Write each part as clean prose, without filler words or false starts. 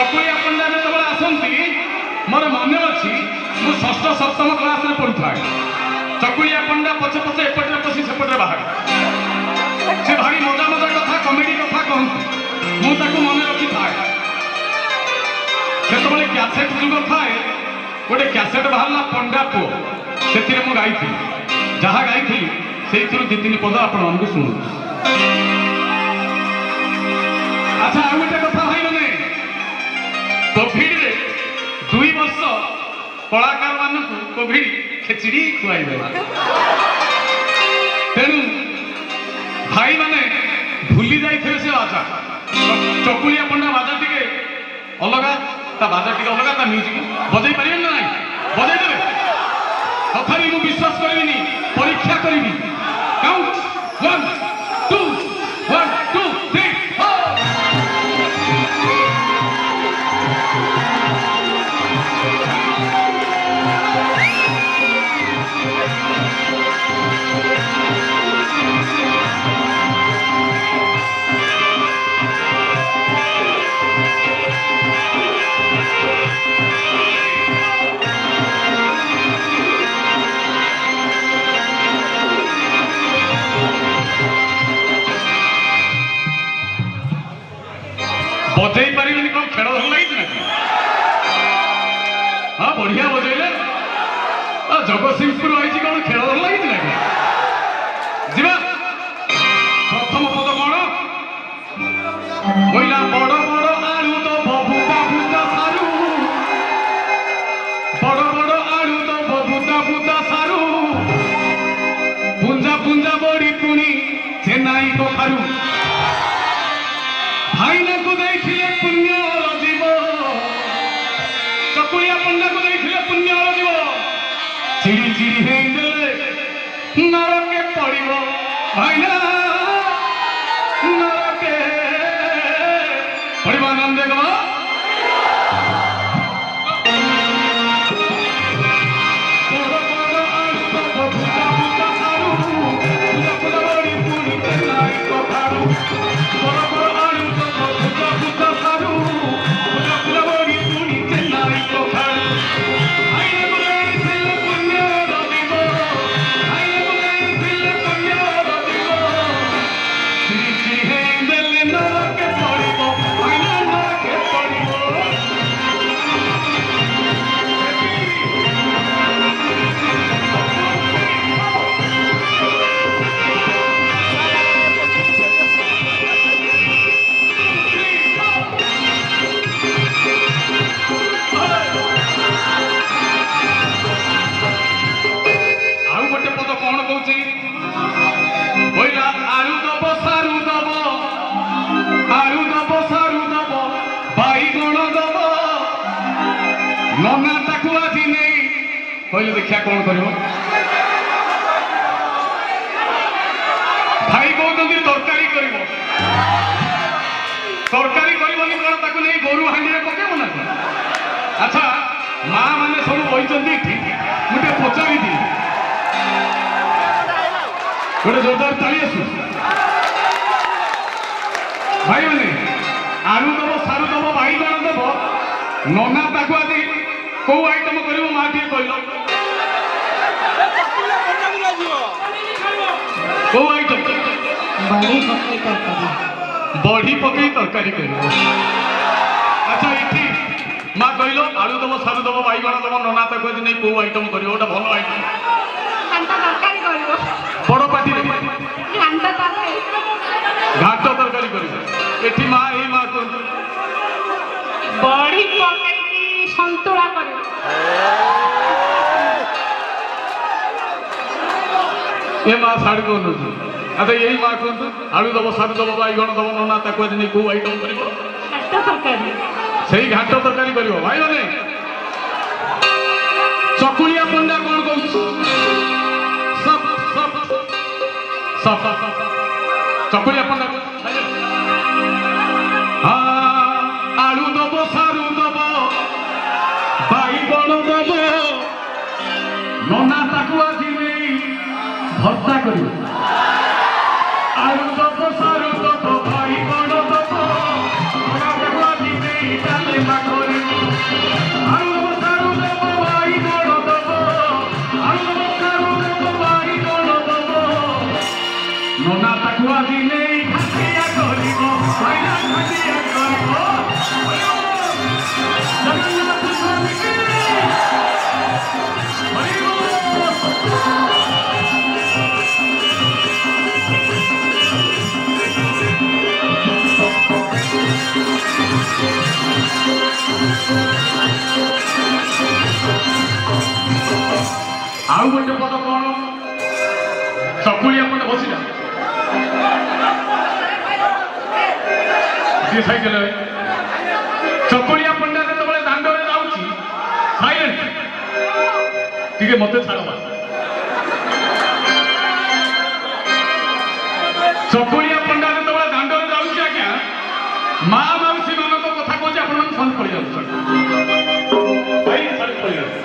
चकुलिया पंडा जो आसती मोर मन अच्छी मु षष्ठ सप्तम क्लास में पढ़ुए चकुलिया पंडा पछे पछे एपटे पशि सेपटे बाहर से भारी मजा मजा कथा कमेडी कथा कहती मुझे मन रखी थाए से क्यासेट जुग थाए गोटे क्यासेट बाहर पंडा पु से गाई जहाँ गाई से दी तीन पद आपण शुणु। अच्छा आ गए कथा भाई मैंने कोविड रे 2 वर्ष कलाकार मान कोविड खेचड़ी खुआई तेणु भाई मैंने भूली जाइए से बाजा चकुलिया पंडा बाजा टिके अलगा ता बाजा टिके अलगा ता म्यूजिक बजाई पारे ना ना बजाई देवे तथापि मु विश्वास करिनी परीक्षा करी काउंट 1 2 1 2 3 बजाई पारे कौन खेल भल लगी हाँ बढ़िया बजेले जगतसिंहपुर आई कौन खेल भल लगी जीवा प्रथम पद कौन कहला बड़ बड़ आलू तो बबुता बुता सारू बड़ बड़ आलू तो बबुता बुता सारू पुंजा पुंजा बड़ी पुणी चेन्नई कखारू भाईना को देखिले पुण्य जीव चकुलिया पंडा को देखिले पुण्य जीव चिड़ी चिड़ी हेले नरके पड़िबो भाईना नरके पड़िबो आनंद देखबो नना ताकू आज नहीं कहले देखिया कौन कर भाई कहते तरकारी कर तरकारी करनी कौन ताकू नहीं गोरु हांडी में पकेब ना अच्छा माँ मैंने सब बही मुझे पचारि थी गोटे जोरदार ताली आसु भाई मैंने आलू दब सारू दब बाईगण दब नना ताकू आज कौ आइटम कर माँ टे कहल कौ आइटम बड़ी पकई तरकारी कर अच्छा ये माँ कहल आलू दब सारू दब बाईगण दब नना ताकू आज नहीं कौ आइटम कर भल आइटम बड़ पार्टी घाट तरकारी कर माँ ये माँ बड़ी संतुला कर ये माँ साड़ी कौन अच्छा यही माँ कहतु आलू दब सारू दब बाईगण दब नना ताकू आज नहीं कौ आइटम कर घाट तरकारी कर भाई मैंने चकुलिया पंडा कौन कह चकुलिया पंडा आलू दब सारू दब बाईगण दब नना ताकू आज नहीं भर्ता कर आलू दब सारू दब बाईगण दब नना ताकू आज नहीं ମା କରିବ ଆଳୁ ବସାରୁ ଦେବ ବାଇଗଣ ଦେବ ଆଳୁ ବସାରୁ ଦେବ ବାଇଗଣ ଦେବ ନନା ତାକୁ ଆଜି ନେଇ ଖାତିଆ କରିବ ଭାଇନା ଖାତିଆ କରିବ ଜଗନ୍ନାଥ ସ୍ୱାମୀ କି ଆଉ ଗୋଟେ ପଦ କଣ ଚକୁଳିଆ ପଟେ ବସିଲା ସିଏ ସାଇକେଲ ଚକୁଳିଆ ପଣ୍ଡା ଯେତେବେଳେ ଦାଣ୍ଡରେ ଯାଉଛି ସାଇଲେଣ୍ଟ ଟିକେ ମତେ ଛାଡ଼ ଚକୁଳିଆ ପଣ୍ଡା ଯେତେବେଳେ ଦାଣ୍ଡରେ ଯାଉଛି ଆଜ୍ଞା ମା ମାଉସୀ ମାନଙ୍କ କଥା କହୁଛି ଆପଣମାନେ ସନ୍ଦ ପଡି ଯାଉଛନ୍ତି ଭାଇ ସନ୍ଦ ପଡି ଯାଉଛି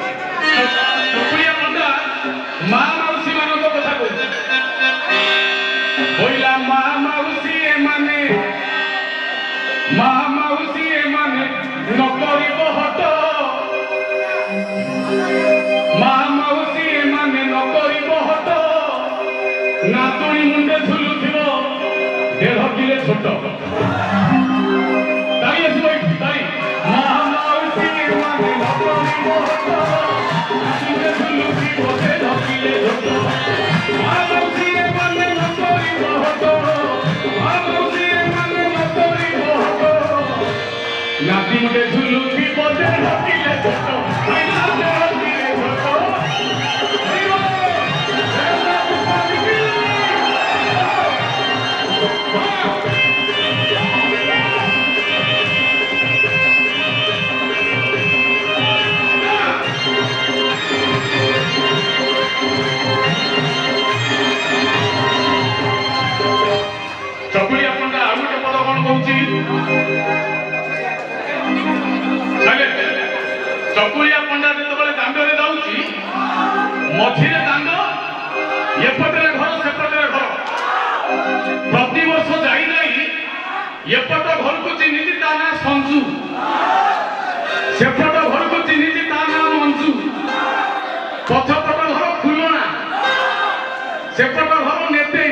ଚକୁଳିଆ ପଣ୍ଡା ମା ମାଉସୀ ମାନଙ୍କ କଥା କହୁଛି କହିଲା ମା ମାଉସୀ ଏମାନେ ନ କରିବ ହଟ ମା ମାଉସୀ ଏମାନେ ନ କରିବ ହଟ ନାତୁଣୀ ମୁଣ୍ଡେ ଝୁଲୁଥିବ 1.5 କିଲୋ ଛୋଟ ତାଇ ଆସିବ ଏଠି ତାଇ ମା ମାଉସୀ ଏମାନେ ନ କରିବ ହଟ ମୁଣ୍ଡେ ଝୁଲୁଥିବ 1.5 କିଲୋ ଛୋଟ ମା ମାଉସୀ ଏମାନେ ନ କରିବ ହଟ ମା ମାଉସୀ ଏମାନେ ନ କରିବ ହଟ ନାତି ମୁଣ୍ଡେ ଝୁଲୁଥିବ 1.5 କିଲୋ ଛୋଟ ଚକୁଳିଆ ପଣ୍ଡା ଆଉ ଗୋଟେ ପଦ କଣ କହୁଛି ଚକୁଳିଆ ପଣ୍ଡା ଯେତେବେଳେ ଦାଣ୍ଡରେ ଯାଉଛି ମଝିରେ ଦାଣ୍ଡ ଏପଟରେ ଘର ସେପଟରେ ଘର ପ୍ରତିବର୍ଷ ଯାଇ ଯାଇ ଏପଟ ଘରକୁ ଚିହ୍ନିଛି ତା ନାଁ ସଞ୍ଜୁ ସେପଟ ଘରକୁ ଚିହ୍ନିଛି ତା ନାଁ ମଞ୍ଜୁ ପଛପଟ ଘର ଫୁଲଣା ସେପଟ ଘର ନେତେଇ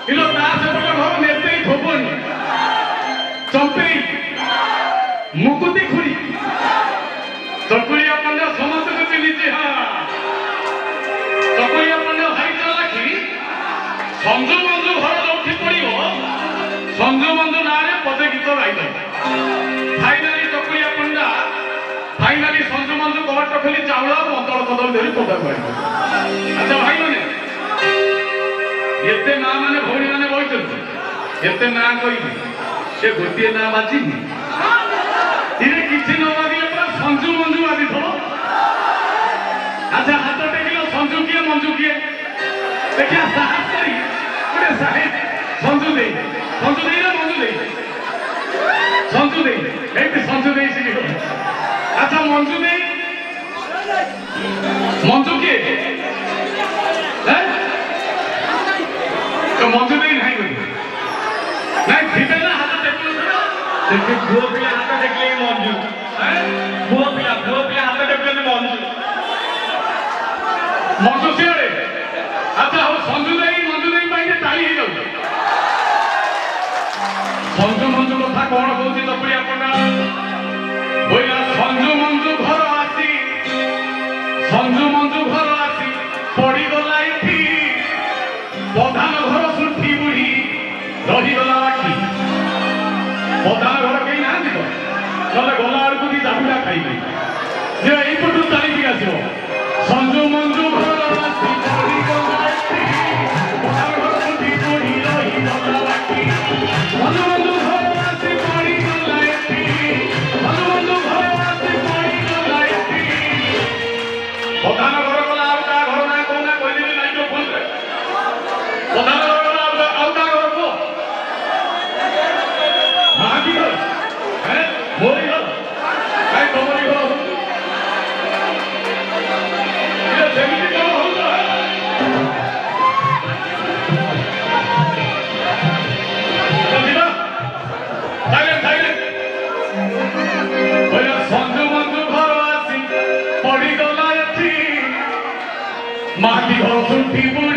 କିନ୍ତୁ ତା ସେପଟ ଘର ନେତେଇ ଥୋବନି ଚମ୍ପେଇ ମୁକୁତି ଖୁରୀ ଚକୁଳିଆ ପଣ୍ଡା ସମସ୍ତଙ୍କୁ ଚିହ୍ନିଛି ହଁ ଚକୁଳିଆ ପଣ୍ଡା ଭାଇ ଚାଲାକି ସଞ୍ଜୁ ମଞ୍ଜୁ ଘର ଯୋଉଠି ପଡିବ ସଞ୍ଜୁ ମଞ୍ଜୁ ନାଁରେ ପଦେ ଗୀତ ଗାଇଦେବ ଫାଇନାଲି ଚକୁଳିଆ ପଣ୍ଡା ଫାଇନାଲି ସଞ୍ଜୁ ମଞ୍ଜୁ କବାଟ ଖୋଲି ଚାଉଳ ମଦଳ କଦଳୀ ଧରି ପଦାକୁ ଆଣିବ ଆଚ୍ଛା ଭାଇମାନେ ଏତେ ନାଁ ମାନେ ଭଉଣୀ ମାନେ ବହିଛନ୍ତି ଏତେ ନାଁ କହିବି ସେ ଗୋଟିଏ ନାଁ ବାଜିନି ଇରେ କିଛି ନ ବାଜିଲେ ପୁରା ସଞ୍ଜୁ ମଞ୍ଜୁ ବାଜିଥିବ ଆଚ୍ଛା ହାତ ଟେକିଲ ସଞ୍ଜୁ କିଏ ମଞ୍ଜୁ କିଏ ଦେଖିଆ ସାହସ କରି ଗୋଟେ ସାହେବ ସଞ୍ଜୁ ଦେଇ ନା ମଞ୍ଜୁ ଦେଇ ସଞ୍ଜୁ ଦେଇ ଏଇଠି ସଞ୍ଜୁ ଦେଇ ଶିଖିବ ଆଚ୍ଛା ମଞ୍ଜୁ ଦେଇ ମଞ୍ଜୁ କିଏ ମଞ୍ଜୁ ଦେଇ ନାହିଁ ବୋଲି ନାଇଁ ଥିବେ ନା ହାତ ଟେକୁନଥିବେ ପୁଅ ପିଲା ହାତ ଟେକିଲେ ମଞ୍ଜୁ ପୁଅ ପିଲା ହାତ ଟେକୁଛନ୍ତି ମଞ୍ଜୁ ସିଆଡେ ଆଚ୍ଛା ହଉ ସଞ୍ଜୁ ଦେଇ ପାଇଁ ତାଳି ହେଇଯାଉଛି ସଞ୍ଜୁ ମଞ୍ଜୁ କଥା କଣ କହୁଛି ଚକୁଳିଆ ପଣ୍ଡା ବୋଇଲା ସଞ୍ଜୁ ମଞ୍ଜୁ ଘର ଆସି ପଡିଗଲା ଏଠି ପ୍ରଧାନ ଘର ସୁଠି ବୁଢୀ ରହିଗଲା ବାକି ପ୍ରଧାନ ଘର କେହି ନାହାନ୍ତି ତ ନହେଲେ ଗଲା ବେଳକୁ ଦି ଜାବୁଡା ଖାଇବେ ଯେ ଏଇପଟୁ ଚାଲିକି ଆସିବ ସଞ୍ଜୁ ମଞ୍ଜୁ ଘର ଆସି ପଡିଗଲା ଏଠି ପ୍ରଧାନ ଘର ସୁଠି ବୁଢୀ ରହିଗଲା ବାକି ସଞ୍ଜୁ ମଞ୍ଜୁ ଘର ଆସି ପଡିଗଲା ଏଠି ସଞ୍ଜୁ ମଞ୍ଜୁ ଘର ଆସି ପଡିଗଲା ଏଠି ପ୍ରଧାନ ଘର ଗଲା ଆଉ ତା ଘର ନା କହୁନା କହିଦେବି ମାଇକ୍ରୋଫୋନରେ ପ୍ରଧାନ ଘର ଗଲା ଆଉ ତା ଘର କୁହ ମାଗି ଘର ମୋରି ଘର କାଇଁ ତମରି ଘର ସେମିତି କଣ ହଉଛ ଯିବା ଆଜି ଘର ଶୁଣ୍ଠି